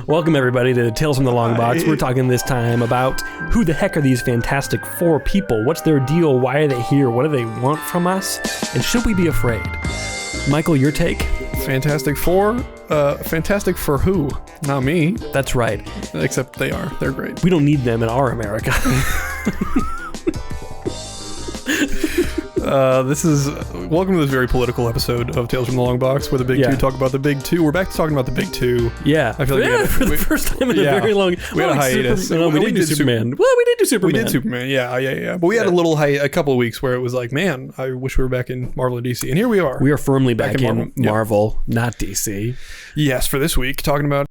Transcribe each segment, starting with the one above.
Welcome everybody to Tales from the Long Box. We're talking this time about who the heck are these Fantastic Four people? What's their deal? Why are they here? What do they want from us? And should we be afraid? Michael, your take? Fantastic Four? Fantastic for who? Not me. That's right. Except they are. They're great. We don't need them in our America. Welcome to this very political episode of Tales from the Long Box, where the big two talk about the big two. We're back to talking about the big two. Yeah. I feel like for the first time in a very long... We had a hiatus. We didn't do Superman. Well, we did do Superman. We did Superman, yeah. But we had a couple of weeks where it was like, man, I wish we were back in Marvel and DC. And here we are. We are firmly back in Marvel, not DC. Yes, for this week, talking about...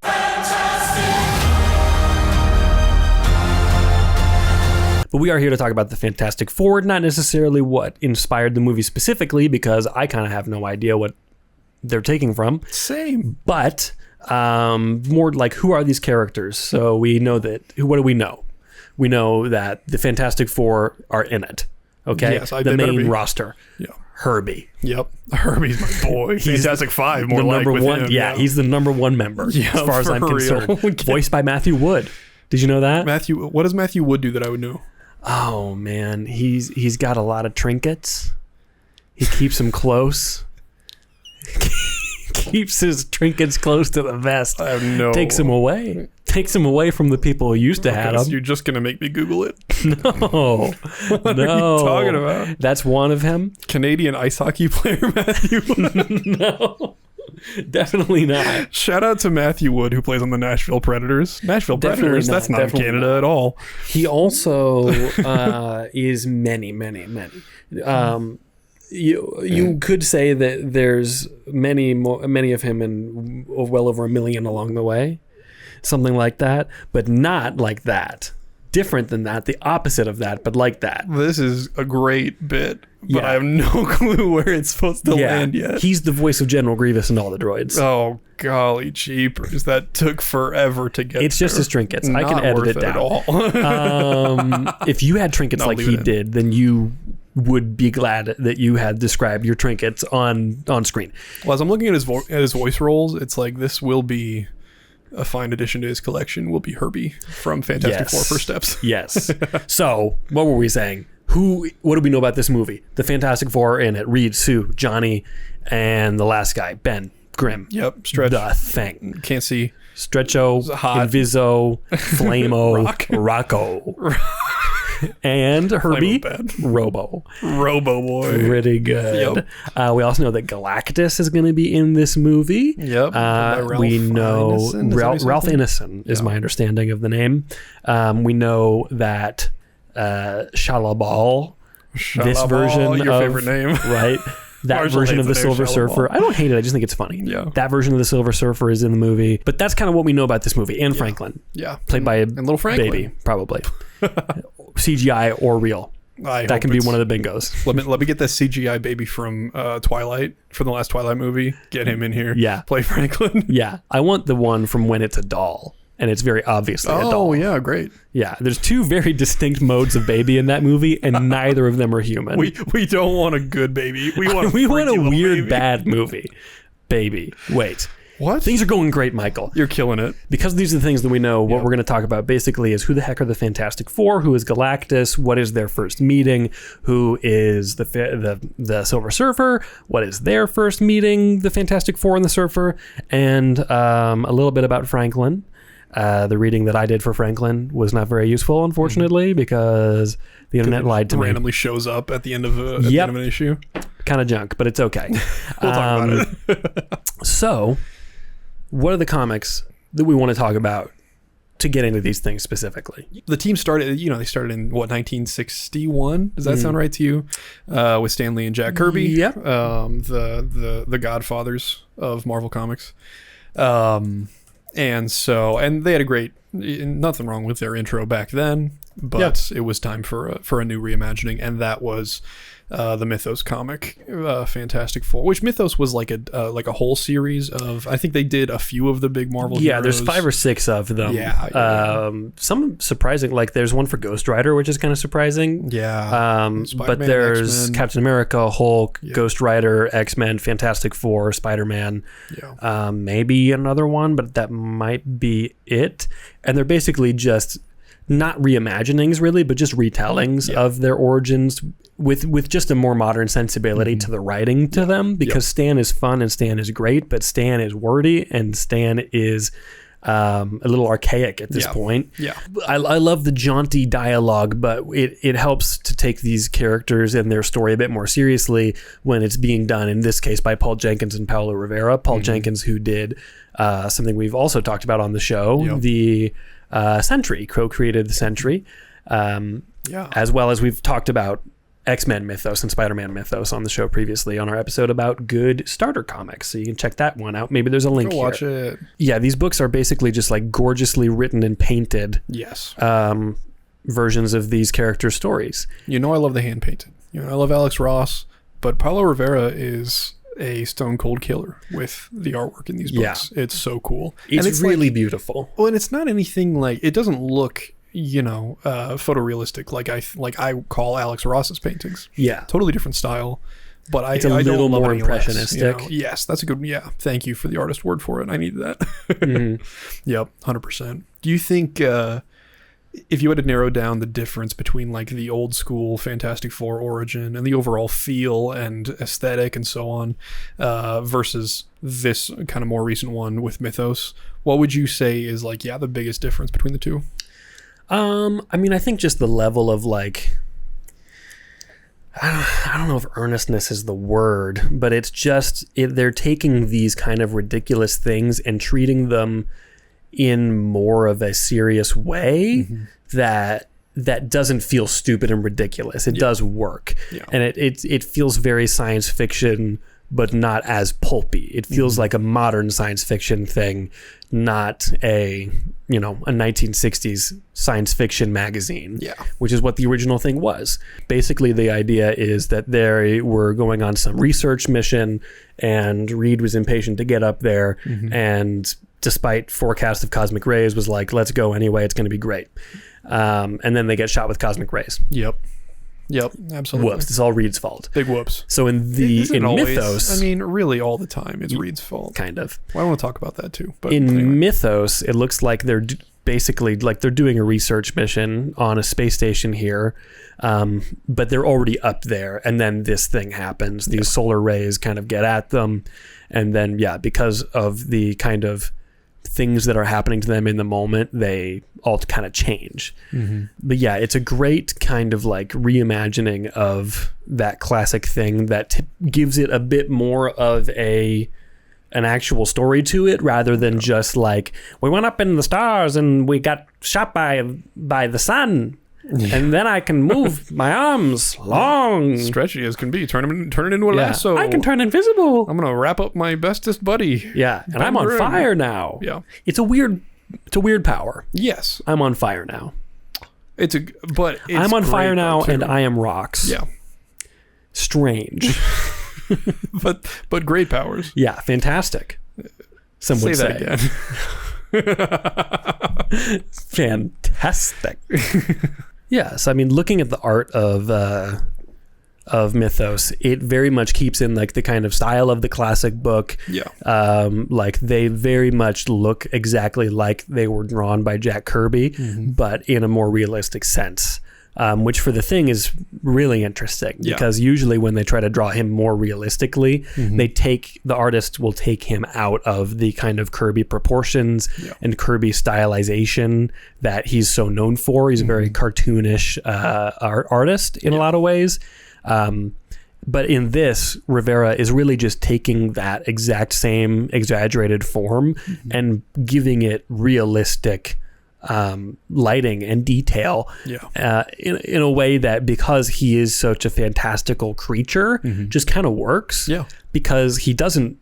But we are here to talk about the Fantastic Four, not necessarily what inspired the movie specifically, because I kind of have no idea what they're taking from. Same. But more like, who are these characters? So we know that, what do we know? We know that the Fantastic Four are in it. Okay? Yes, the main roster. Yeah. HERBIE. Yep. HERBIE's my boy. Fantastic Five, more like number with one. him. Yeah, he's the number one member, as far as I'm concerned. Voiced by Matthew Wood. Did you know that? What does Matthew Wood do that I would know? Oh man, he's got a lot of trinkets. He keeps them close. Keeps his trinkets close to the vest. I have no. Takes them away. Takes them away from the people who used to have them. You're just gonna make me Google it. No. What are you talking about? That's one of him. Canadian ice hockey player Matthew Wood. No. Definitely not. Shout out to Matthew Wood, who plays on the Nashville Predators. Nashville Predators, that's not in Canada at all. He also is many. You could say that there's many of him and well over 1 million along the way. Something like that, but not like that. Different than that, the opposite of that, but like that. This is a great bit, but I have no clue where it's supposed to land yet. He's the voice of General Grievous and all the droids. Oh, golly jeepers. That took forever to get It's just his trinkets. I can edit it down. At all. If you had trinkets like he did, then you would be glad that you had described your trinkets on screen. Well, as I'm looking at his voice roles, it's like this will be... a fine addition to his collection will be HERBIE from Fantastic Four First Steps. Yes. So, what were we saying? What do we know about this movie? The Fantastic Four are in it. Reed, Sue, Johnny, and the last guy, Ben, Grimm. Yep. Stretch. The Thing. Can't see. Stretcho, Inviso, Flamo, Rocco. And HERBIE, Robo boy, pretty good. Yep. We also know that Galactus is going to be in this movie. Yep. We know Ralph Ineson is my understanding of the name. We know that Shalabal, this version your of favorite name, right? That version of the Silver Surfer. I don't hate it. I just think it's funny. Yeah. That version of the Silver Surfer is in the movie, but that's kind of what we know about this movie. And Franklin. Yeah. Played by a little Franklin. baby, probably. CGI or real. That can be one of the bingos. Let me get that CGI baby from Twilight, from the last Twilight movie. Get him in here. Yeah. Play Franklin. Yeah. I want the one from when it's a doll. And it's very obviously a doll. Oh, yeah, great. Yeah, there's two very distinct modes of baby in that movie, and neither of them are human. We don't want a good baby. We want a weird, baby. bad movie. Baby. Wait. What? Things are going great, Michael. You're killing it. Because these are the things that we know. What we're going to talk about basically is who the heck are the Fantastic Four? Who is Galactus? What is their first meeting? Who is the Silver Surfer? What is their first meeting? The Fantastic Four and the Surfer, and a little bit about Franklin. The reading that I did for Franklin was not very useful, unfortunately, because the internet lied to me. Randomly shows up at the end of the end of an issue. Kind of junk, but it's okay. We'll talk about it. So, what are the comics that we want to talk about to get into these things specifically? The team started, they started in 1961? Does that sound right to you? With Stan Lee and Jack Kirby. Yep. The godfathers of Marvel Comics. And they had nothing wrong with their intro back then. but it was time for a new reimagining, and that was the Mythos comic, Fantastic Four, which Mythos was like a whole series of. I think they did a few of the big Marvel heroes. There's 5 or 6 of them. Some surprising, like there's one for Ghost Rider, which is kind of surprising. But there's X-Men. Captain America, Hulk, Ghost Rider, X-Men, Fantastic Four, Spider-Man, maybe another one, but that might be it. And they're basically just not reimaginings really, but just retellings of their origins with just a more modern sensibility to the writing to them, because Stan is fun and Stan is great, but Stan is wordy and Stan is a little archaic at this point. I love the jaunty dialogue, but it helps to take these characters and their story a bit more seriously when it's being done, in this case, by Paul Jenkins and Paolo Rivera. Paul Jenkins, who did something we've also talked about on the show, the Sentry, co-created the Sentry, as well as we've talked about X-Men Mythos and Spider-Man Mythos on the show previously on our episode about good starter comics. So you can check that one out. Maybe there's a link here. Watch it. Yeah, these books are basically just like gorgeously written and painted versions of these characters' stories. I love the hand painted. I love Alex Ross, but Paolo Rivera is a stone cold killer with the artwork in these books. It's so cool. It's really beautiful. Well, and it's not anything like, it doesn't look photorealistic like I call Alex Ross's paintings. Totally different style, but it's a little more impressionistic. Yes, that's a good. Thank you for the artist word for it. I needed that. 100%. Do you think if you had to narrow down the difference between like the old school Fantastic Four origin and the overall feel and aesthetic and so on versus this kind of more recent one with Mythos, what would you say is like the biggest difference between the two? I think just the level of like, I don't know if earnestness is the word, but it's just, they're taking these kind of ridiculous things and treating them in more of a serious way that doesn't feel stupid and ridiculous. It does work. And it feels very science fiction, but not as pulpy. It feels like a modern science fiction thing, not a 1960s science fiction magazine, which is what the original thing was. Basically, the idea is that they were going on some research mission, and Reed was impatient to get up there, and despite forecast of cosmic rays, was like, let's go anyway, it's going to be great. And then they get shot with cosmic rays. Yep, absolutely. Whoops, it's all Reed's fault. Big whoops. So in Mythos... really all the time it's Reed's fault. Kind of. Well, I want to talk about that too. But in Mythos, it looks like they're basically like they're doing a research mission on a space station here, but they're already up there, and then this thing happens. These solar rays kind of get at them, and then, because of the kind of things that are happening to them in the moment, they all kind of change. But it's a great kind of like reimagining of that classic thing that gives it a bit more of an actual story to it, rather than just like, we went up in the stars and we got shot by the sun. And then I can move my arms long, stretchy as can be. Turn it into a lasso. I can turn invisible. I'm gonna wrap up my bestest buddy. And I'm on fire now. It's a weird power. Yes, I'm on fire now. I'm on fire now, and I am rocks. Strange, but great powers. Fantastic. Some would say that again. Fantastic. Yes, looking at the art of Mythos, it very much keeps in like the kind of style of the classic book. Like they very much look exactly like they were drawn by Jack Kirby, but in a more realistic sense. Which for the Thing is really interesting, because usually when they try to draw him more realistically, the artist will take him out of the kind of Kirby proportions and Kirby stylization that he's so known for. He's a very cartoonish artist in a lot of ways. But in this, Rivera is really just taking that exact same exaggerated form and giving it realistic lighting and detail in a way that, because he is such a fantastical creature, just kind of works, because he doesn't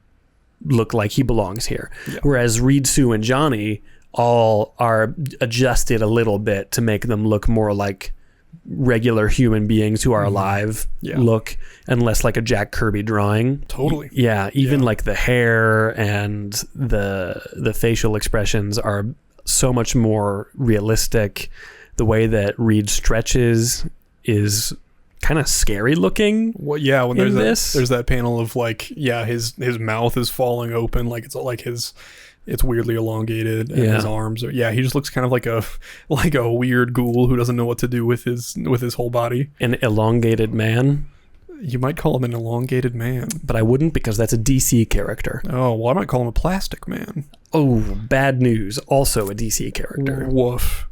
look like he belongs here. Whereas Reed, Sue, and Johnny all are adjusted a little bit to make them look more like regular human beings who are alive look, and less like a Jack Kirby drawing. Totally. Yeah, even like the hair and the facial expressions are so much more realistic. The way that Reed stretches is kind of scary looking. Well, yeah, when there's that panel of like, his mouth is falling open, like it's weirdly elongated, and his arms are, he just looks kind of like a weird ghoul who doesn't know what to do with his whole body. An elongated man. You might call him an elongated man, but I wouldn't, because that's a DC character. Oh, well, I might call him a plastic man. Oh, bad news. Also a DC character. Woof.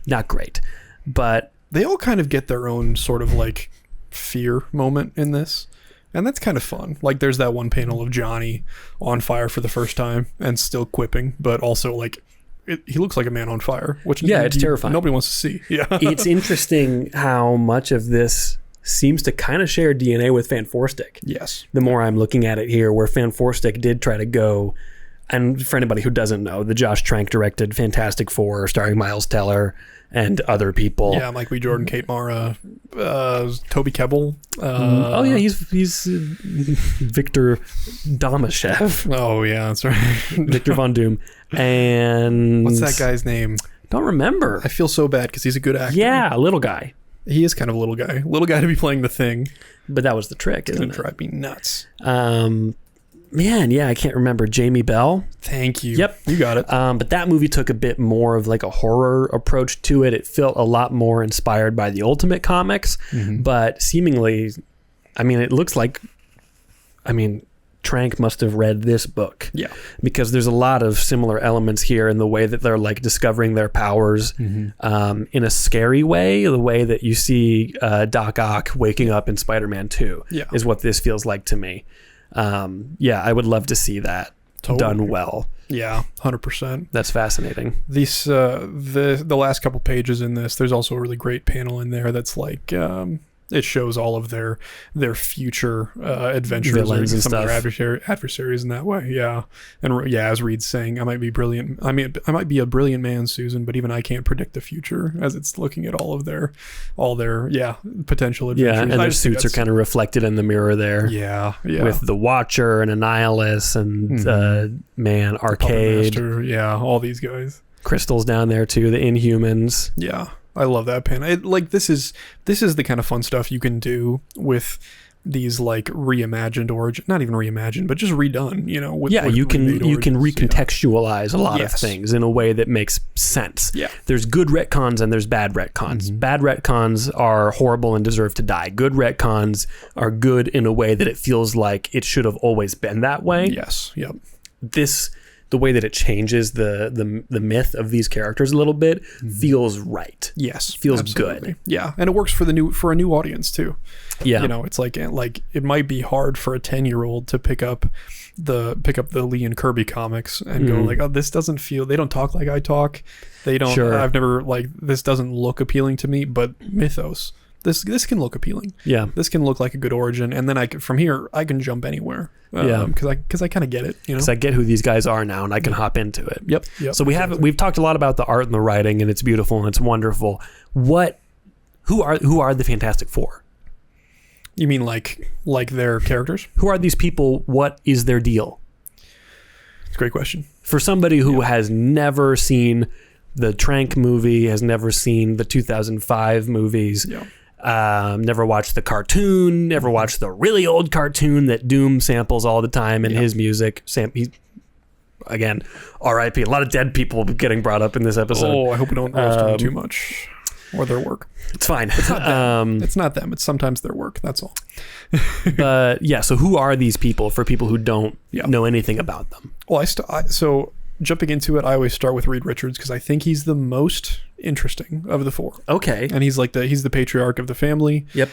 Not great. But they all kind of get their own sort of like fear moment in this. And that's kind of fun. Like, there's that one panel of Johnny on fire for the first time and still quipping, but also like he looks like a man on fire, which it's terrifying. Nobody wants to see. Yeah, it's interesting how much of this seems to kind of share DNA with Fan Four Stick. Yes. The more I'm looking at it here, where Fan Four Stick did try to go, and for anybody who doesn't know, the Josh Trank directed Fantastic Four, starring Miles Teller and other people. Yeah, Mike B. Jordan, Kate Mara, Toby Kebbell. He's Victor Domashev. Oh yeah, that's right. Victor Von Doom. And what's that guy's name? Don't remember. I feel so bad because he's a good actor. Yeah, little guy. He is kind of a little guy. Little guy to be playing the Thing. But that was the trick, isn't it? It's gonna drive me nuts. I can't remember. Jamie Bell. Thank you. Yep. You got it. But that movie took a bit more of like a horror approach to it. It felt a lot more inspired by the Ultimate comics, but seemingly, it looks like, Trank must have read this book. Yeah. Because there's a lot of similar elements here in the way that they're like discovering their powers in a scary way. The way that you see Doc Ock waking up in Spider-Man 2 is what this feels like to me. I would love to see that done well. Yeah, 100%. That's fascinating. These the last couple pages in this, there's also a really great panel in there that's like it shows all of their future adventures, villains and some stuff. of their adversaries in that way. Yeah, and as Reed's saying, I might be brilliant. I might be a brilliant man, Susan, but even I can't predict the future. As it's looking at all their potential adventures. Yeah, and their suits are kind of reflected in the mirror there. Yeah. With the Watcher and Annihilus and Arcade. Master, all these guys. Crystal's down there too. The Inhumans. Yeah. I love that panel. This is the kind of fun stuff you can do with these like reimagined origin, not even reimagined, but just redone. You can recontextualize a lot of things in a way that makes sense. Yeah, there's good retcons and there's bad retcons. Bad retcons are horrible and deserve to die. Good retcons are good in a way that it feels like it should have always been that way. Yes. Yep. The way that it changes the myth of these characters a little bit feels right. Yes, feels absolutely. good. Yeah, and it works for a new audience too. Yeah, it's like it might be hard for a 10-year-old to pick up the Lee and Kirby comics and go like, oh, this doesn't feel. They don't talk like I talk. They don't. Sure. I've never this doesn't look appealing to me. But Mythos. This can look appealing. Yeah, this can look like a good origin, and then from here I can jump anywhere. Because I kind of get it. Because I get who these guys are now, and I can hop into it. Yep. So we've talked a lot about the art and the writing, and it's beautiful and it's wonderful. Who are the Fantastic Four? You mean like their characters? Who are these people? What is their deal? It's a great question. For somebody who has never seen the Trank movie, has never seen the 2005 movies. Yeah. Never watched the cartoon, never watched the really old cartoon that Doom samples all the time in his music. Again, R.I.P. A lot of dead people getting brought up in this episode. Oh, I hope we don't roast them too much. Or their work. It's fine. It's not them. It's not them. It's sometimes their work. That's all. But so who are these people for people who don't know anything about them? Well, so jumping into it, I always start with Reed Richards because I think he's the most interesting of the four. Okay. And he's the patriarch of the family. Yep.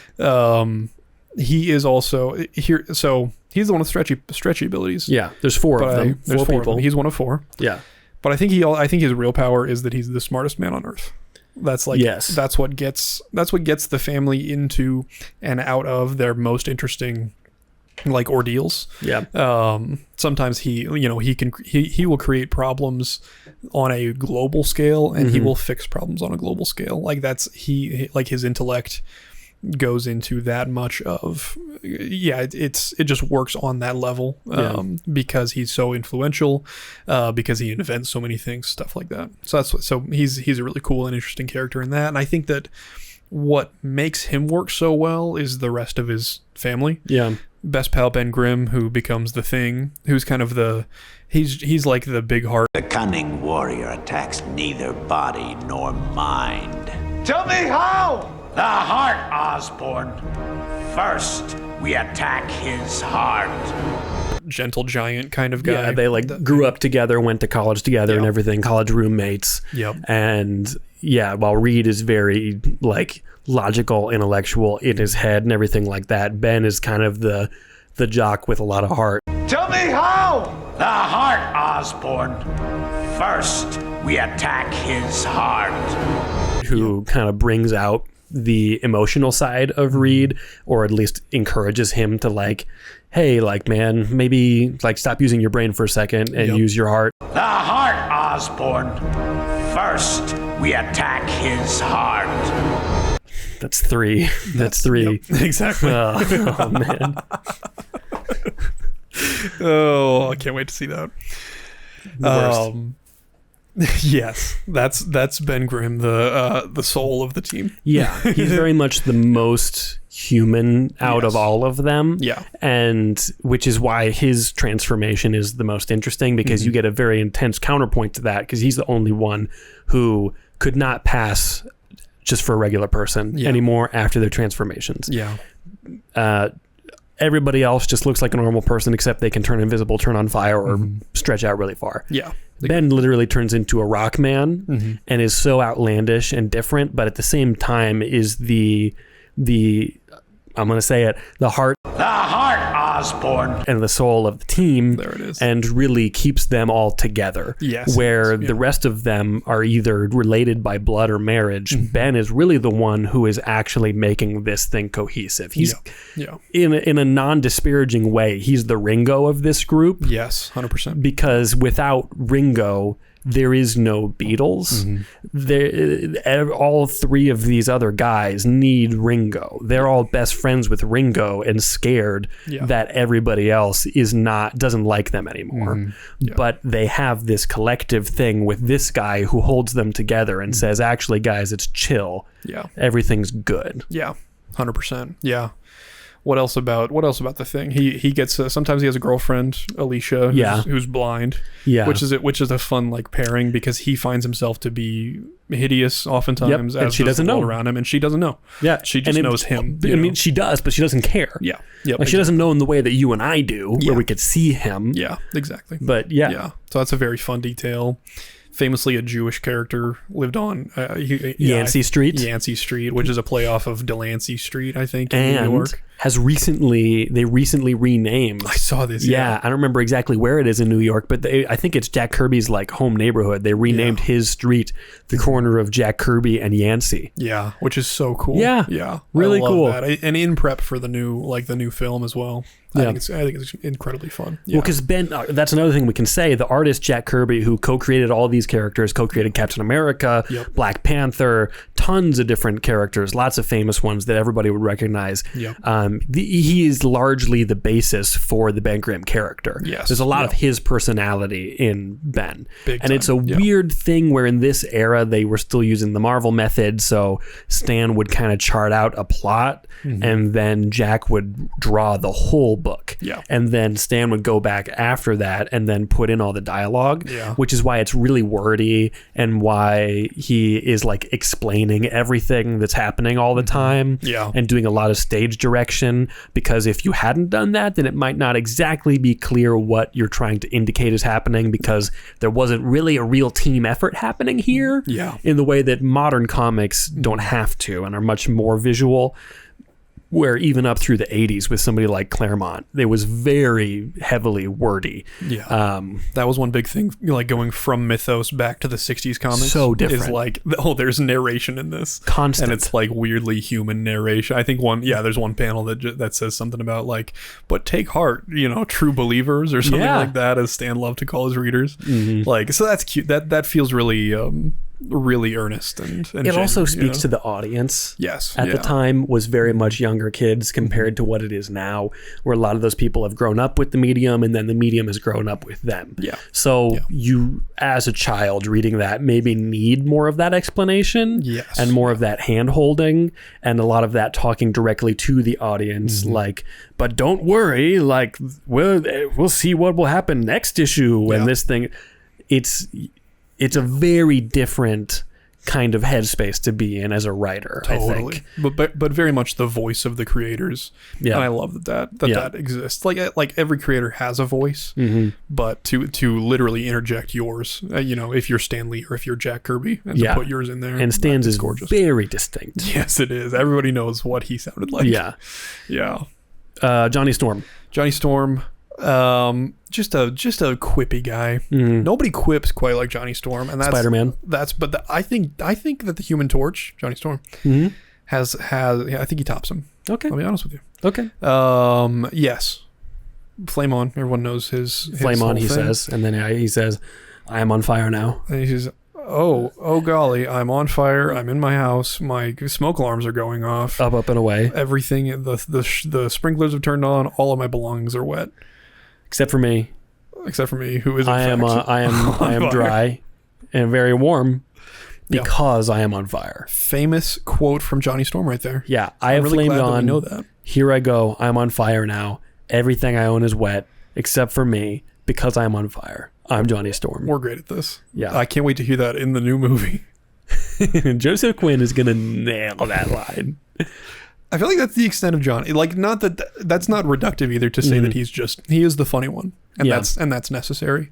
He is also here. So he's the one with stretchy abilities. Yeah. There's four of them. There's four people. Of them. He's one of four. Yeah. But I think his real power is that he's the smartest man on earth. That's that's what gets the family into and out of their most interesting like ordeals. Yeah. Sometimes he will create problems on a global scale, and he will fix problems on a global scale. Like like his intellect goes into that much of, it just works on that level, because he's so influential, because he invents so many things, stuff like that. So he's a really cool and interesting character in that. And I think that what makes him work so well is the rest of his family. Yeah. Best pal Ben Grimm, who becomes the Thing, who's kind of he's like the big heart. The cunning warrior attacks neither body nor mind. Tell me how! The heart, Osborn. First, we attack his heart. Gentle giant kind of guy. Yeah, they grew up together, went to college together and everything, college roommates. Yep. And while Reed is very logical, intellectual in his head and everything like that, Ben is kind of the jock with a lot of heart. Tell me how! The heart, Osborn. First, we attack his heart. Who kind of brings out the emotional side of Reed, or at least encourages him to hey, man, maybe stop using your brain for a second and use your heart. The heart, Osborn. First, we attack his heart. That's three. That's three. Yep, exactly. Oh man. Oh, I can't wait to see that. Yes, that's Ben Grimm, the soul of the team. Yeah, he's very much the most human out of all of them. Yeah, and which is why his transformation is the most interesting, because you get a very intense counterpoint to that, because he's the only one who could not pass just for a regular person anymore after their transformations. Yeah. Everybody else just looks like a normal person, except they can turn invisible, turn on fire, or stretch out really far. Yeah. Ben literally turns into a rock man and is so outlandish and different, but at the same time is the I'm going to say it, the heart. The heart, Osborn. And the soul of the team. There it is. And really keeps them all together. Yes. Where the rest of them are either related by blood or marriage. Ben is really the one who is actually making this thing cohesive. He's in a non-disparaging way, he's the Ringo of this group. Yes, 100%. Because without Ringo, there is no Beatles. All three of these other guys need Ringo. They're all best friends with Ringo and scared that everybody else doesn't like them anymore. But they have this collective thing with this guy who holds them together and says, actually, guys, it's chill. Yeah. Everything's good. Yeah. 100%. Yeah. What else about the Thing? He gets sometimes he has a girlfriend, Alicia, who's blind. Yeah, which is a fun pairing, because he finds himself to be hideous oftentimes, and she doesn't know around him, and she doesn't know. Yeah, she just knows him. I mean, she does, but she doesn't care. Yeah, she doesn't know in the way that you and I do, where we could see him. Yeah, exactly. But so that's a very fun detail. Famously, a Jewish character lived on Yancey Street. Yancey Street, which is a play off of Delancey Street, I think, in New York. They recently renamed. I saw this. Yeah, I don't remember exactly where it is in New York, but I think it's Jack Kirby's home neighborhood. They renamed his street the corner of Jack Kirby and Yancey. Yeah, which is so cool. Yeah, really cool. That. And in prep for the new film as well. I think it's incredibly fun. Yeah. Well, because Ben, that's another thing we can say. The artist Jack Kirby, who co-created all these characters, co-created Captain America, Black Panther, tons of different characters, lots of famous ones that everybody would recognize. He is largely the basis for the Ben Grimm character. Yes. There's a lot of his personality in Ben. Big and time. it's a weird thing where in this era they were still using the Marvel method, so Stan would kind of chart out a plot and then Jack would draw the whole book. Yeah. And then Stan would go back after that and then put in all the dialogue, which is why it's really wordy and why he is explaining everything that's happening all the time and doing a lot of stage direction, because if you hadn't done that, then it might not exactly be clear what you're trying to indicate is happening, because there wasn't really a real team effort happening here in the way that modern comics don't have to and are much more visual. where even up through the 80s with somebody like Claremont, it was very heavily wordy. Yeah. That was one big thing, like going from Mythos back to the 60s comics. So different. Is like, there's narration in this. Constant. And it's like weirdly human narration. I think there's one panel that says something about like, but take heart, true believers or something like that, as Stan loved to call his readers. Mm-hmm. Like, so that's cute. That feels really, really earnest and it also speaks to the audience. Yes. At the time was very much younger kids compared to what it is now, where a lot of those people have grown up with the medium and then the medium has grown up with them. Yeah. So you, as a child reading that, maybe need more of that explanation. Yes. And more of that hand holding and a lot of that talking directly to the audience, like, but don't worry, like, we'll see what will happen next issue and this thing. It's a very different kind of headspace to be in as a writer, totally. I think. But very much the voice of the creators. Yeah. And I love that exists. Like every creator has a voice, but to literally interject yours, if you're Stan Lee or if you're Jack Kirby, and to put yours in there. And Stan's is gorgeous. Very distinct. Yes, it is. Everybody knows what he sounded like. Yeah. Yeah. Johnny Storm. Just a quippy guy. Nobody quips quite like Johnny Storm, and that's Spider-Man. I think that the Human Torch, Johnny Storm, has I think he tops him. Okay, I'll be honest with you. Okay. Yes. Flame on. Everyone knows his Flame on. He thing. says, and then he says, "I am on fire now." And he says, "Oh golly, I'm on fire. I'm in my house. My smoke alarms are going off. Up and away. Everything. The sprinklers have turned on. All of my belongings are wet." Except for me, who is I am dry and very warm because I am on fire. Famous quote from Johnny Storm right there. Yeah, I have really flamed glad on. that we know that. Here I go. I'm on fire now. Everything I own is wet except for me because I'm on fire. I'm Johnny Storm. We're great at this. Yeah, I can't wait to hear that in the new movie. Joseph Quinn is gonna nail that line. I feel like that's the extent of Johnny. Like, not that's not reductive either to say that he is the funny one, and that's necessary.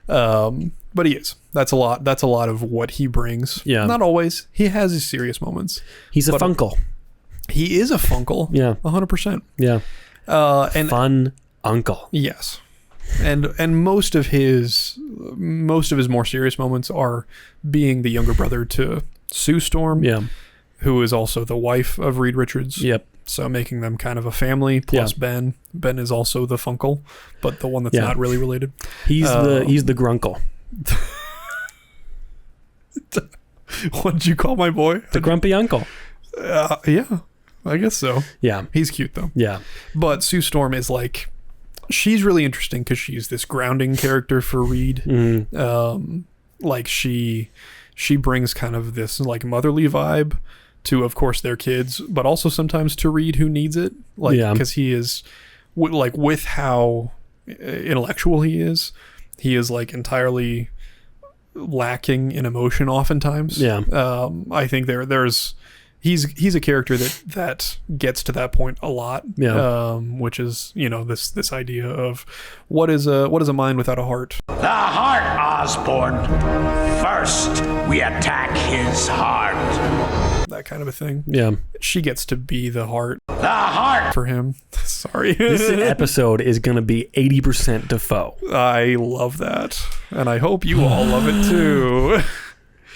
But he is. That's a lot. That's a lot of what he brings. Yeah. Not always. He has his serious moments. He's a funkle. He is a funkle. Yeah. 100%. Yeah. And fun uncle. Yes. And most of his more serious moments are being the younger brother to Sue Storm. Yeah. Who is also the wife of Reed Richards. Yep. So making them kind of a family, plus Ben. Ben is also the funkle, but the one that's not really related. He's the grunkle. What did you call my boy? The grumpy uncle. Yeah, I guess so. Yeah. He's cute though. Yeah. But Sue Storm is like, she's really interesting because she's this grounding character for Reed. Like she brings kind of this like motherly vibe to, of course, their kids, but also sometimes to Reed, who needs it, like, because he is with how intellectual he is like entirely lacking in emotion oftentimes. I think he's a character that gets to that point a lot. Which is this idea of what is a mind without a heart. The heart, Osborn. First, we attack his heart. That kind of a thing. Yeah. She gets to be the heart. The heart for him. Sorry. This episode is going to be 80% Defoe. I love that. And I hope you all love it too.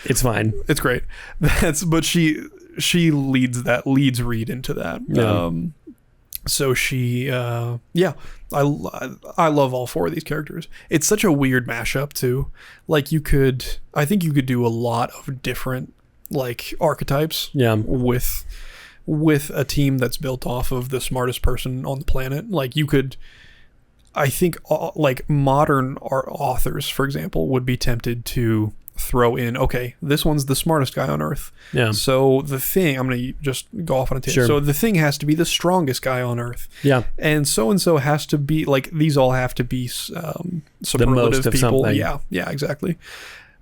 It's fine. It's great. But she leads Reed into that. Yeah. So she, I love all four of these characters. It's such a weird mashup too. Like I think you could do a lot of different like archetypes. Yeah. With a team that's built off of the smartest person on the planet. Like you could, I think like modern art authors, for example, would be tempted to throw in, okay, this one's the smartest guy on Earth. Yeah. So the Thing, I'm going to just go off on a tangent. Sure. So the Thing has to be the strongest guy on Earth. Yeah. And so has to be, like, these all have to be superlative the most of people. Something. Yeah, exactly.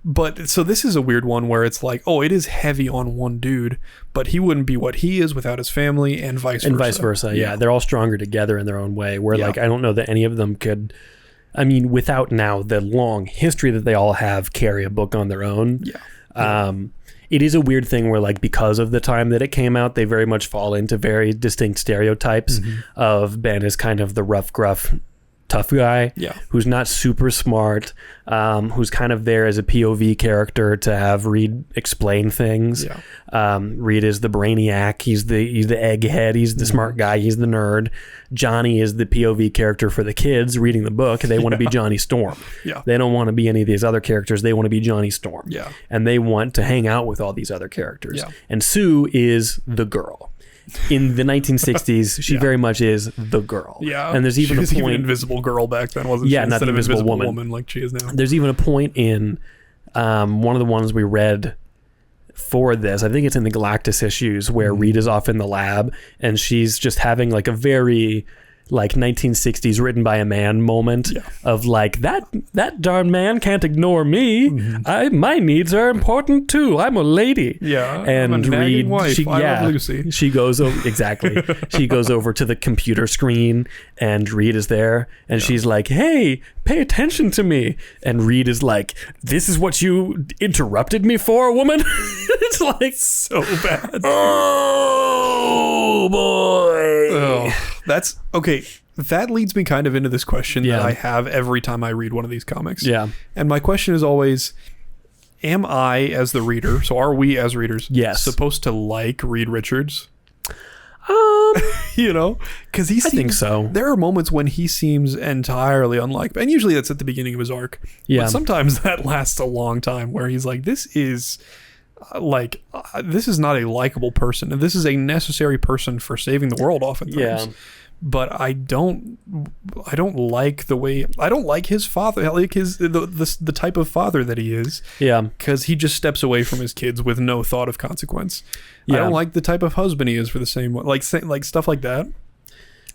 But so this is a weird one where it's like, oh, it is heavy on one dude, but he wouldn't be what he is without his family, and vice versa. And vice versa, yeah. They're all stronger together in their own way, where like, I don't know that any of them could, I mean, without now the long history that they all have, carry a book on their own. Yeah. it is a weird thing where like because of the time that it came out, they very much fall into very distinct stereotypes of Ben as kind of the rough, gruff, tough guy who's not super smart, who's kind of there as a POV character to have Reed explain things. Reed is the brainiac, he's the egghead, he's the smart guy, he's the nerd. Johnny is the POV character for the kids reading the book. They want to be Johnny Storm. They don't want to be any of these other characters. They want to be Johnny Storm. And they want to hang out with all these other characters. And Sue is the girl. In the 1960s, she very much is the girl. And there's even a point. Even Invisible Girl back then, wasn't she? Not the Invisible Woman like she is now. There's even a point in one of the ones we read for this, I think it's in the Galactus issues, where Reed is off in the lab and she's just having like a very like 1960s written by a man moment of like that darn man can't ignore me. My needs are important too. I'm a lady. And I'm a Reed, wife. I love Lucy. She goes over exactly. She goes over to the computer screen and Reed is there and she's like, "Hey, pay attention to me." And Reed is like, "This is what you interrupted me for, woman?" It's like so bad. Oh boy. Oh, that's okay. That leads me kind of into this question that I have every time I read one of these comics. And my question is always, am I as the reader, so are we as readers supposed to like Reed Richards? You know, because I think so. There are moments when he seems entirely unlikable, and usually that's at the beginning of his arc. But sometimes that lasts a long time where he's like, this is not a likable person, and this is a necessary person for saving the world oftentimes. But I don't like the way, I don't like his father, like the type of father that he is. Because he just steps away from his kids with no thought of consequence. I don't like the type of husband he is for the same one, like stuff like that.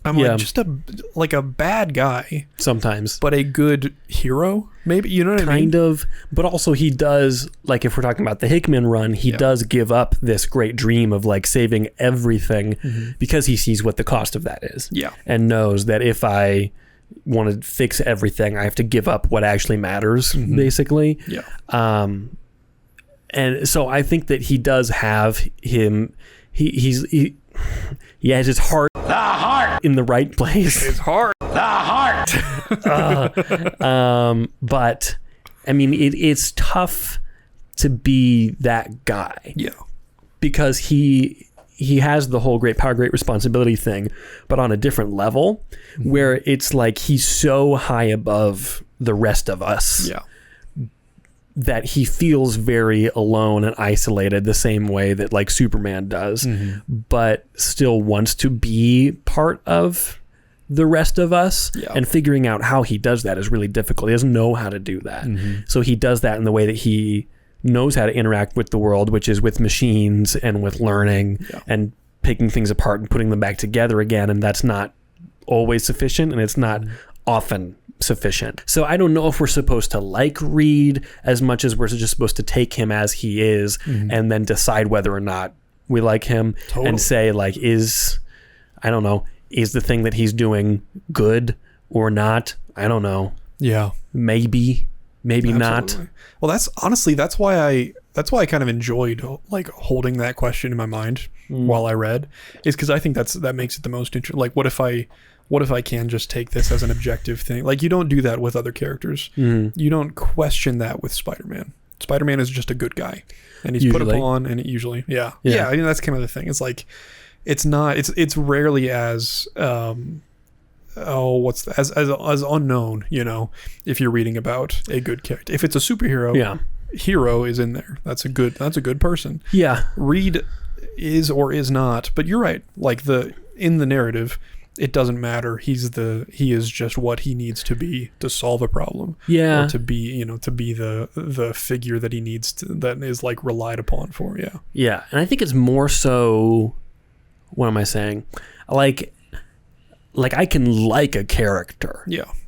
I'm like just a bad guy sometimes, but a good hero, maybe, you know what I mean? Kind of, but also he does, like if we're talking about the Hickman run, he does give up this great dream of like saving everything because he sees what the cost of that is. And knows that if I want to fix everything, I have to give up what actually matters, basically. And so I think that he does have him, he has his heart, in the right place. His heart, the heart. But I mean, it's tough to be that guy. Because he has the whole great power, great responsibility thing, but on a different level, where it's like he's so high above the rest of us. That he feels very alone and isolated, the same way that like Superman does, but still wants to be part of the rest of us. And figuring out how he does that is really difficult. He doesn't know how to do that. So he does that in the way that he knows how to interact with the world, which is with machines and with learning and picking things apart and putting them back together again. And that's not always sufficient, and it's not often sufficient. So I don't know if we're supposed to like Reed as much as we're just supposed to take him as he is and then decide whether or not we like him and say like, is the thing that he's doing good or not? I don't know. Maybe not. Well, that's why I kind of enjoyed like holding that question in my mind while I read, is because I think that makes it the most interesting. Like, what if I can just take this as an objective thing? Like, you don't do that with other characters. You don't question that with Spider-Man. Spider-Man is just a good guy, and he's put upon, and usually, I mean, that's kind of the thing. It's like, it's rarely as as unknown, you know, if you're reading about a good character. If it's a superhero, hero is in there. That's a good person. Reed is or is not, but you're right. Like in the narrative, it doesn't matter. He is just what he needs to be to solve a problem. Or to be the figure that he needs to, that is like relied upon for. And I think it's more so, what am I saying? Like I can like a character.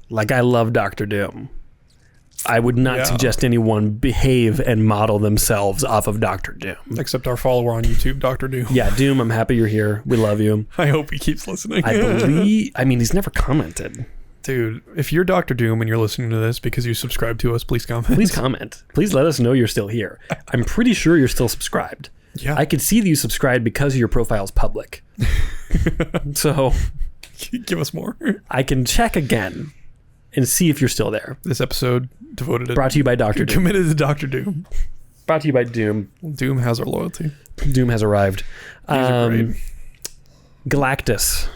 Like I love Dr. Doom. I would not suggest anyone behave and model themselves off of Dr. Doom. Except our follower on YouTube, Dr. Doom. Doom, I'm happy you're here. We love you. I hope he keeps listening. I mean, he's never commented. Dude, if you're Dr. Doom and you're listening to this because you subscribe to us, please comment. Please comment. Please let us know you're still here. I'm pretty sure you're still subscribed. Yeah. I could see that you subscribed because your profile's public. So give us more. I can check again and see if you're still there. This episode devoted Brought to you by Dr. Doom. Committed to Dr. Doom. Brought to you by Doom. Doom has our loyalty. Doom has arrived. These are great. Galactus.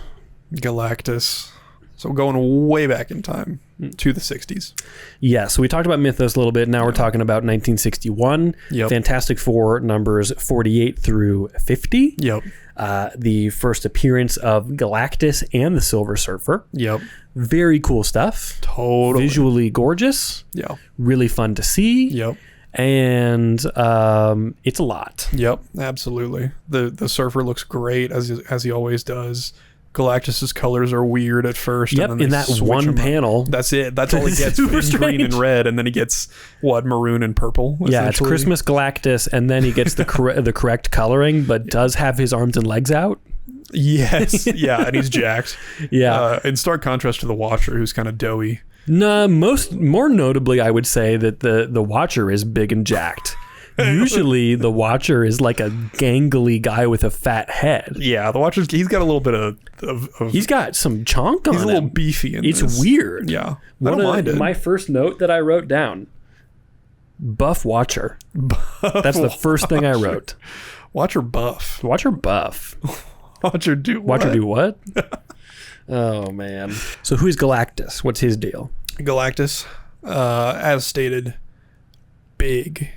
Galactus. So going way back in time to the 60s. Yeah, so we talked about Mythos a little bit. Now we're talking about 1961. Yep. Fantastic Four numbers 48 through 50. Yep. The first appearance of Galactus and the Silver Surfer. Yep. Very cool stuff. Totally. Visually gorgeous. Yeah. Really fun to see. Yep. And it's a lot. Yep. Absolutely. The Surfer looks great as he always does. Galactus's colors are weird at first. Yep, and then in they that switch one them up. panel. That's it. That's all he gets. Super in green and strange. red, and then he gets maroon and purple. Yeah, it's essentially. Christmas Galactus, and then he gets the the correct coloring, but does have his arms and legs out. Yes. Yeah, and he's jacked. Yeah. In stark contrast to the Watcher, who's kind of doughy. No, more notably, I would say that the Watcher is big and jacked. Usually, the Watcher is like a gangly guy with a fat head. Yeah, the Watcher's, he's got a little bit of He's got some chonk on he's a him. little beefy in It's this. weird. Yeah. I don't mind it. My first note that I wrote down, buff Watcher. That's the first thing I wrote. Watcher buff. Watcher buff. Watcher do what? Watcher do what? Oh, man. So who's Galactus? What's his deal? Galactus, as stated, big.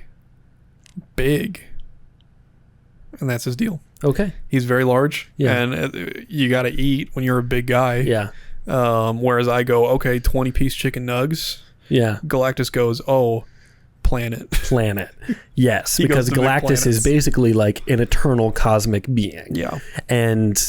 And that's his deal. Okay. He's very large. Yeah. And you got to eat when you're a big guy. Yeah. Whereas I go, okay, 20-piece chicken nugs. Yeah. Galactus goes, oh, planet. Yes, He because goes to make Galactus is planets. basically like an eternal cosmic being. Yeah. And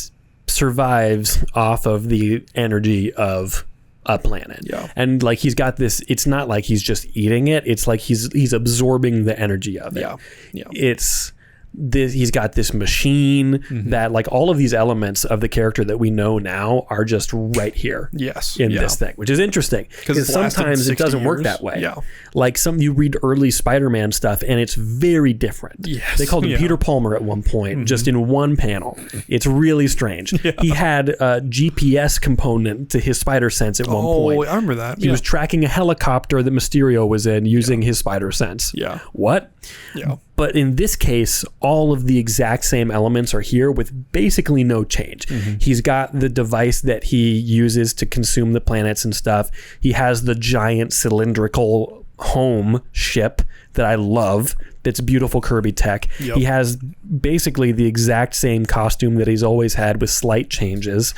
survives off of the energy of a planet. Yeah. And like he's got this, it's not like he's just eating it, it's like he's absorbing the energy of it. Yeah. Yeah. It's this, he's got this machine that like all of these elements of the character that we know now are just right here. Yes. In Yeah. this thing, which is interesting because it's lasted sometimes it 60 doesn't work years. that way. Yeah. Like you read early Spider-Man stuff and it's very different. Yes. They called him Yeah. Peter Palmer at one point, just in one panel. It's really strange. He had a GPS component to his spider sense at one point. I remember that. He was tracking a helicopter that Mysterio was in using his spider sense. Yeah. What? Yeah. But in this case, all of the exact same elements are here with basically no change. He's got the device that he uses to consume the planets and stuff. He has the giant cylindrical home ship that I love. That's beautiful Kirby tech. Yep. He has basically the exact same costume that he's always had with slight changes.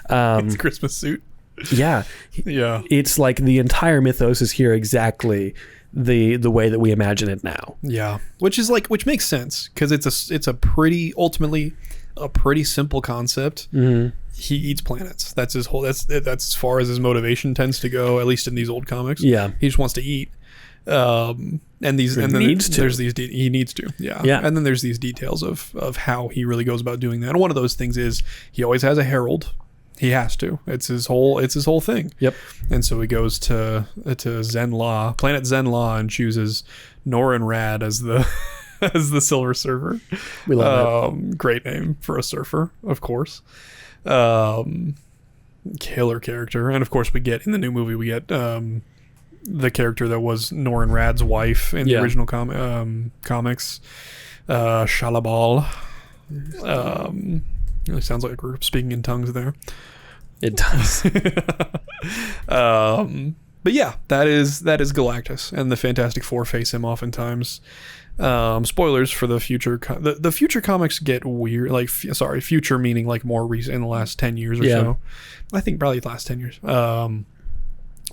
It's a Christmas suit. Yeah. Yeah. It's like the entire mythos is here exactly the way that we imagine it now. Yeah, which makes sense because it's ultimately a pretty simple concept. He eats planets. That's his whole. That's as far as his motivation tends to go. At least in these old comics. Yeah. he just wants to eat. And then needs to. there's these he needs to. Yeah. And then there's these details of how he really goes about doing that. And one of those things is he always has a herald. He has to. It's his whole thing. Yep. And so he goes to Zen-La, planet Zen-La, and chooses Norin Rad as the as the Silver Surfer. We love it. Great name for a surfer, of course. Killer character, and of course we get in the new movie the character that was Norin Rad's wife in the original comics, Shalabal. It sounds like we're speaking in tongues there. It does. But yeah, that is Galactus, and the Fantastic Four face him oftentimes. Spoilers for the future. The future comics get weird. Like, future meaning like more recent, in the last 10 years or so. I think probably the last 10 years.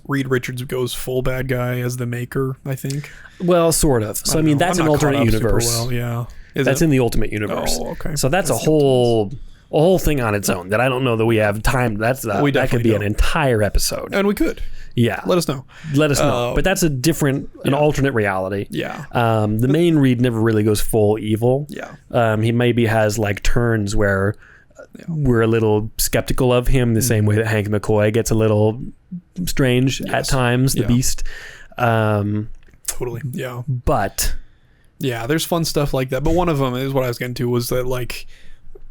Reed Richards goes full bad guy as the Maker, I think. Well, sort of. So I mean, that's an alternate universe. Well, yeah. That's in the Ultimate Universe. Oh, okay. So that's a whole thing on its own that I don't know that we have time. That could be an entire episode. And we could. Yeah. Let us know. But that's an alternate reality. Yeah. The main Reed never really goes full evil. Yeah. He maybe has like turns where we're a little skeptical of him the same way that Hank McCoy gets a little strange at times, the Beast. Totally. Yeah. But yeah, there's fun stuff like that. But one of them is what I was getting to was that like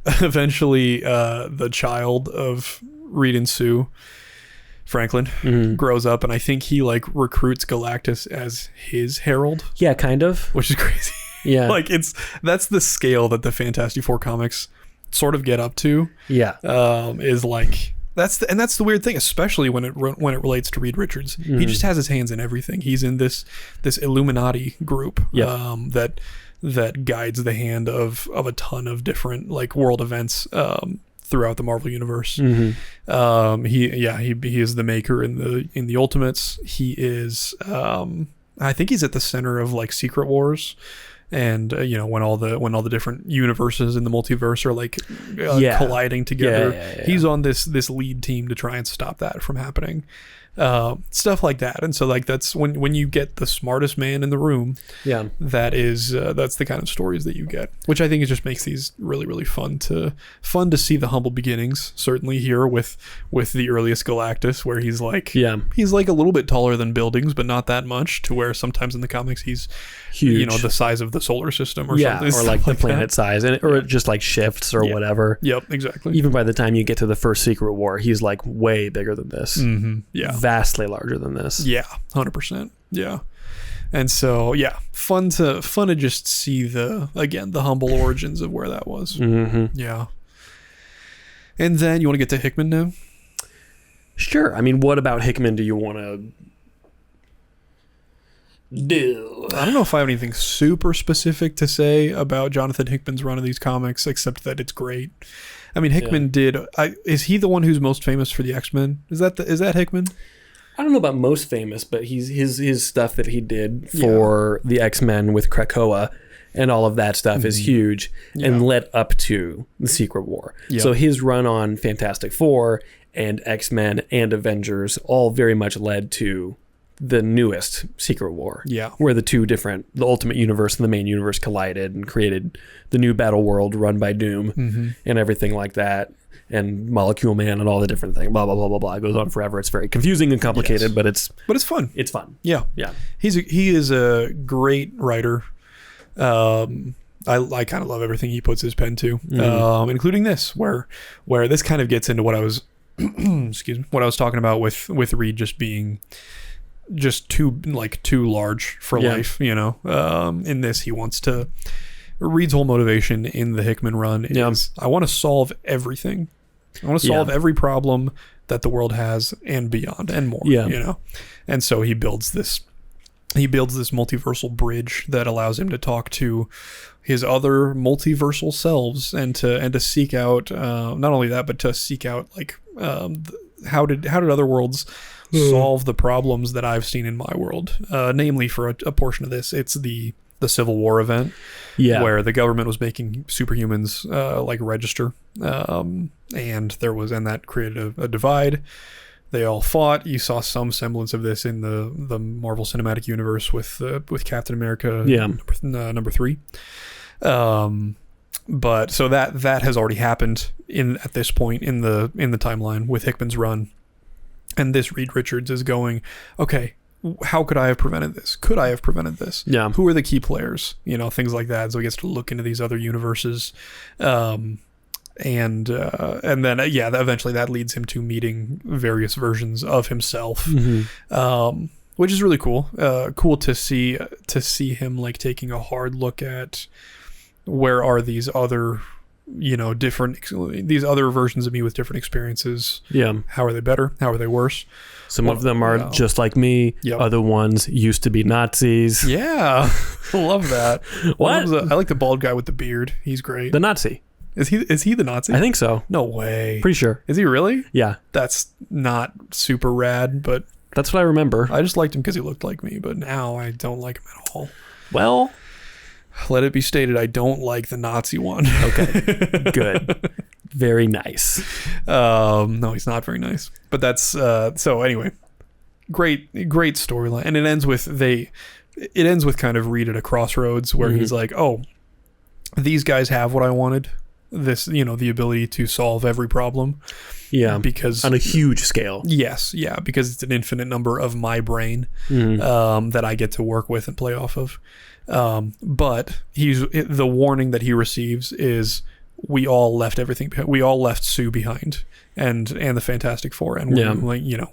eventually the child of Reed and Sue, Franklin, grows up, and I think he like recruits Galactus as his herald. Yeah, kind of. Which is crazy. Yeah. Like that's the scale that the Fantastic Four comics sort of get up to. Yeah. Is like that's the weird thing, especially when it relates to Reed Richards. He just has his hands in everything. He's in this Illuminati group that guides the hand of a ton of different like world events throughout the Marvel universe. He is the maker in the Ultimates. He is I think he's at the center of like Secret Wars. And when all the different universes in the multiverse are like colliding together, he's on this lead team to try and stop that from happening. Stuff like that. And so like that's when you get the smartest man in the room. Yeah, that's the kind of stories that you get, which I think it just makes these really, really fun to see the humble beginnings. Certainly here with the earliest Galactus, where he's like a little bit taller than buildings, but not that much, to where sometimes in the comics he's huge, the size of the solar system or something, or like the planet size, or just like shifts or whatever. Yep, exactly. Even by the time you get to the first Secret War, he's like way bigger than this. Vastly larger than this. Yeah, 100%. Yeah. And so fun to just see the humble origins of where that was. Yeah. And then you want to get to Hickman now? Sure. I mean, what about Hickman do you want to do? I don't know if I have anything super specific to say about Jonathan Hickman's run of these comics, except that it's great. I mean, Hickman is he the one who's most famous for the X-Men? Is that Hickman? I don't know about most famous, but his stuff that he did for the X-Men with Krakoa and all of that stuff is huge and led up to the Secret War. So his run on Fantastic Four and X-Men and Avengers all very much led to the newest Secret War. Where the Ultimate Universe and the main universe collided and created the new battle world run by Doom and everything like that. And Molecule Man and all the different things, blah, blah, blah, blah, blah. It goes on forever. It's very confusing and complicated, but it's fun. It's fun. Yeah. He is a great writer. I kind of love everything he puts his pen to, including this, where this kind of gets into what I was, what I was talking about with Reed just being just too large for life. In this, he wants to. Reed's whole motivation in the Hickman run is I want to solve everything. I want to solve every problem that the world has and beyond and more. And so he builds this multiversal bridge that allows him to talk to his other multiversal selves and to seek out not only that, but to seek out like how did other worlds solve the problems that I've seen in my world. Namely, for a portion of this, it's the Civil War event, where the government was making superhumans like register, and that created a divide. They all fought. You saw some semblance of this in the Marvel Cinematic Universe with Captain America, number 3. But so that has already happened at this point in the timeline with Hickman's run, and this Reed Richards is going, okay, how could I have prevented this? Could I have prevented this? Who are the key players? Things like that. So he gets to look into these other universes, and then eventually that leads him to meeting various versions of himself, which is really cool. Cool to see him like taking a hard look at where are these other these other versions of me with different experiences. How are they better? How are they worse? Some of them are just like me. Other ones used to be Nazis. I love that. What? I like the bald guy with the beard. He's great. The Nazi. Is he the Nazi? I think so. No way. Pretty sure. Is he really? Yeah. That's not super rad, but that's what I remember. I just liked him because he looked like me, but now I don't like him at all. Well, let it be stated, I don't like the Nazi one. Okay. Good. Very nice. No, he's not very nice. But that's so anyway. Great storyline. And it ends with kind of Reed at a crossroads where he's like, oh, these guys have what I wanted. this, the ability to solve every problem. Yeah, because on a huge scale. Yes, yeah, because it's an infinite number of my brain that I get to work with and play off of. But the warning that he receives is we all left everything. We all left Sue behind, and the Fantastic Four, and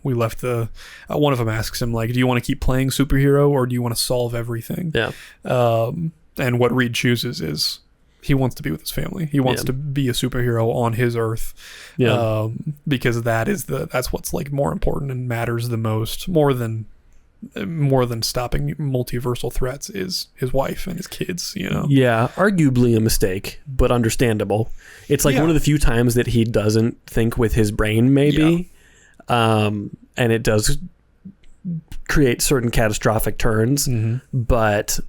we left the. One of them asks him like, "Do you want to keep playing superhero, or do you want to solve everything?" Yeah. And what Reed chooses is he wants to be with his family. He wants to be a superhero on his Earth, because that's what's like more important and matters the most, more than stopping multiversal threats is his wife and his kids. Yeah, arguably a mistake, but understandable. It's like one of the few times that he doesn't think with his brain, maybe, and it does create certain catastrophic turns, but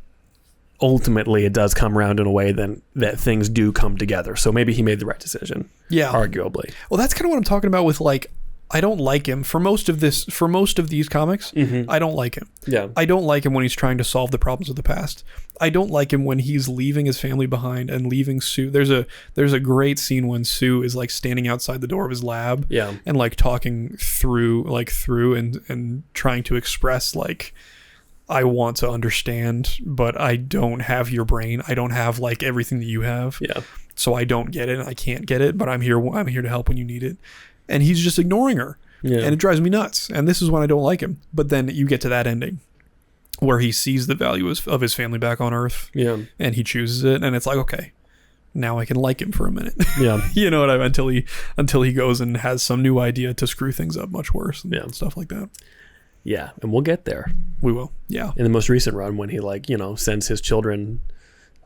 ultimately it does come around in a way that things do come together. So maybe he made the right decision. Yeah, arguably. Well, that's kind of what I'm talking about with like, I don't like him for most of these comics. I don't like him. Yeah, I don't like him when he's trying to solve the problems of the past. I don't like him when he's leaving his family behind and leaving Sue. There's a great scene when Sue is like standing outside the door of his lab, and like talking through and trying to express like, I want to understand, but I don't have your brain. I don't have like everything that you have. Yeah. So I don't get it. I can't get it, but I'm here to help when you need it. And he's just ignoring her. Yeah. And it drives me nuts. And this is when I don't like him. But then you get to that ending where he sees the value of his family back on Earth. Yeah. And he chooses it. And it's like, okay, now I can like him for a minute. Yeah. You know what I mean? Until he goes and has some new idea to screw things up much worse and stuff like that. Yeah, and we'll get there. We will. Yeah. In the most recent run, when he sends his children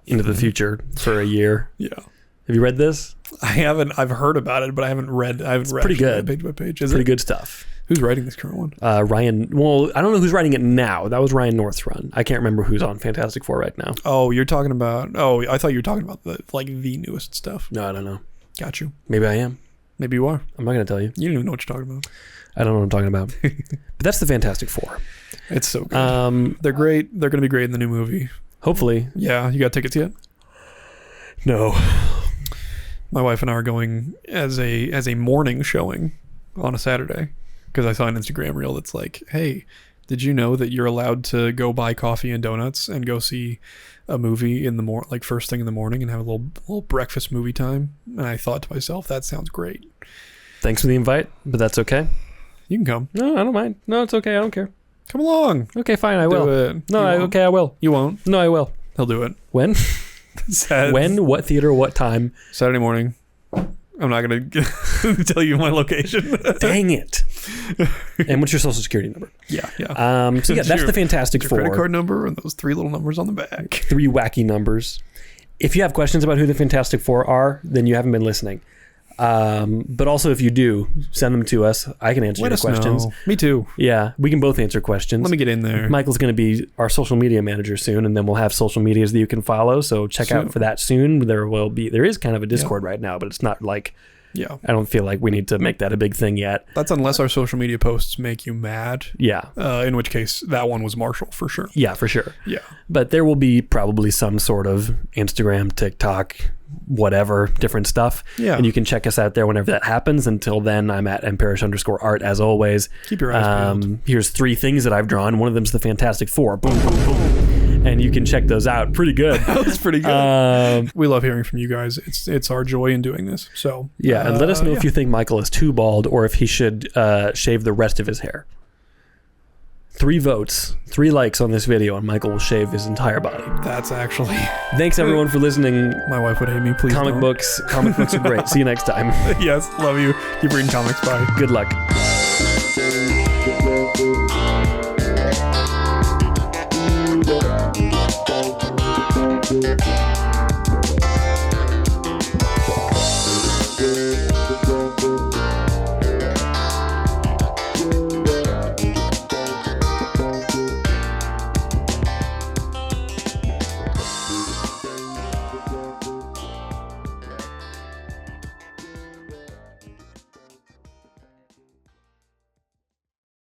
into the future for a year. Yeah. Have you read this? I haven't. I've heard about it, but I haven't read. It's read pretty good. Page by page. Pretty good stuff. Who's writing this current one? Ryan. Well, I don't know who's writing it now. That was Ryan North's run. I can't remember who's on Fantastic Four right now. Oh, you're talking about. Oh, I thought you were talking about the newest stuff. No, I don't know. Got you. Maybe I am. Maybe you are. I'm not going to tell you. You don't even know what you're talking about. I don't know what I'm talking about. But that's the Fantastic Four. It's so good. They're great. They're going to be great in the new movie. Hopefully. Yeah. You got tickets yet? No. My wife and I are going as a morning showing on a Saturday because I saw an Instagram reel that's like, hey, did you know that you're allowed to go buy coffee and donuts and go see a movie in the like first thing in the morning and have a little breakfast movie time? And I thought to myself, that sounds great. Thanks for the invite, but that's okay. You can come. No, I don't mind. No, it's okay. I don't care. Come along. Okay, fine. I will. Do it. No, okay, I will. You won't? No, I will. He'll do it. When? When? What theater? What time? Saturday morning. I'm not going to tell you my location. Dang it. And what's your social security number? Yeah. So yeah, that's the Fantastic Four. Credit card number and those 3 little numbers on the back. 3 wacky numbers. If you have questions about who the Fantastic Four are, then you haven't been listening. But also if you do, send them to us. I can answer your questions. Know. Me too. Yeah, we can both answer questions. Let me get in there. Michael's going to be our social media manager soon, and then we'll have social medias that you can follow. So check out for that soon. There is kind of a Discord right now, but it's not like, I don't feel like we need to make that a big thing yet. That's unless our social media posts make you mad. Yeah. In which case that one was Marshall for sure. Yeah, for sure. Yeah. But there will be probably some sort of Instagram, TikTok, whatever, different stuff. Yeah. And you can check us out there whenever that happens. Until then, I'm at mparish_art as always. Keep your eyes peeled. Here's 3 things that I've drawn. One of them's the Fantastic Four. Boom, boom, boom. And you can check those out. Pretty good. That was pretty good. We love hearing from you guys. It's our joy in doing this. So yeah, and let us know if you think Michael is too bald or if he should shave the rest of his hair. 3 votes, 3 likes on this video, and Michael will shave his entire body. That's actually... Thanks, everyone, for listening. My wife would hate me, please Comic books are great. See you next time. Yes, love you. Keep reading comics. Bye. Good luck.